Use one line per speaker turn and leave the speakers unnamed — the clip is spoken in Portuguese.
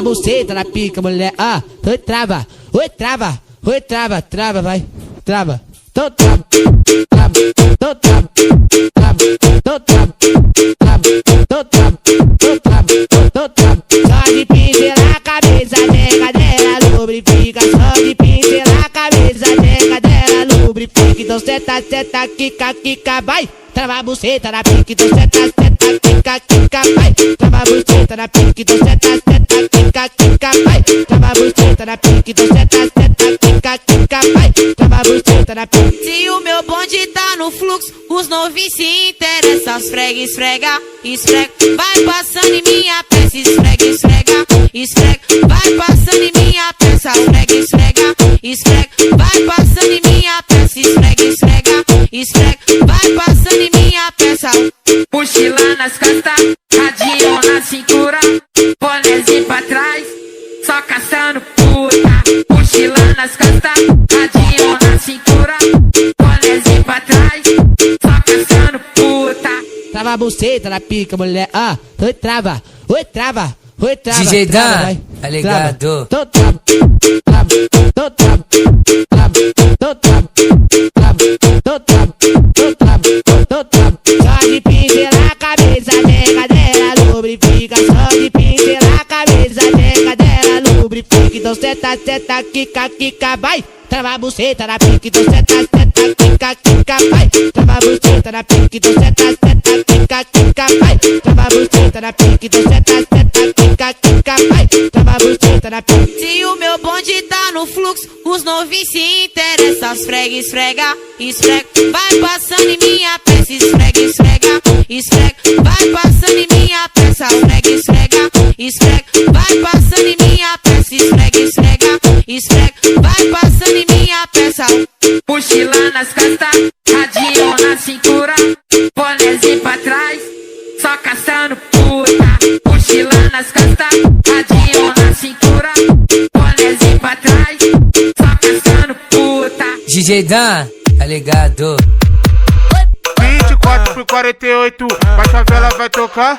Trava buceta na pica, mulher. Oi, trava. Oi, trava. Oi, trava. Trava, vai. Trava. Então trava. Trava. Então trava. Trava. Então trava. Trava. Então trava. Então trava. Então trava. Só de pincelar a cabeça, nega dela lubrifica. Só de pincelar a cabeça, nega dela lubrifica. Então seta, seta, quica, quica, vai. Trava a buceta na pica, então seta, seta, quica, quica, vai. Trava a buceta na pica, então seta, seta, quica, quica, vai. Trava a buceta na pica, então seta, seta, quica, quica, vai. Trava a buceta na pica.
Se o meu bonde tá no fluxo, os novinhos se interessam. Esfrega, esfrega, esfrega. Vai passando em minha peça, esfrega, esfrega, esfrega. Vai passando em minha peça, esfrega, esfrega, esfrega. Vai passando em minha peça, esfrega, esfrega, esfrega. Vai passando em minha peça.
Mochila nas costas, radinho na cintura, bonézinho pra trás, só caçando puta. Mochila nas costas, radinho na cintura, bonézinho pra trás, só caçando puta.
Trava a buceta na pica, mulher. Oi, trava. Oi, trava. Oi, trava.
DJ
trava,
Dan,
vai.
tá ligado?
Então trava. Trava. Então trava. Trava. Então trava. Trava. Então trava. Então trava. Então trava. Só de pincelar a cabeça, nega dela lubrifica. Só de pincelar a cabeça, nega dela lubrifica. Então seta, seta, quica, quica, vai. Trava a buceta na pica, então seta, seta, quica, quica, vai. Trava a buceta na pica, então seta, seta, quica, quica, vai. Trava a buceta na pica, então seta, seta, quica, quica, vai. Trava a buceta na pica.
Se o meu bonde tá no fluxo, os novinhos se interessam. Esfrega, esfrega, esfrega. Vai passando em minha peça, esfrega, esfrega, esfrega. Vai passando em minha peça, esfrega, esfrega, esfrega. Vai passando em minha peça, esfrega, esfrega, esfrega. Vai passando em minha peça.
Mochila nas costas, radinho na cintura, bonézinho pra trás, só caçando puta. Mochila nas costas, radinho na cintura, bonézinho pra trás, só caçando puta.
DJ Dan, tá ligado?
24 por 48, a favela vai tocar.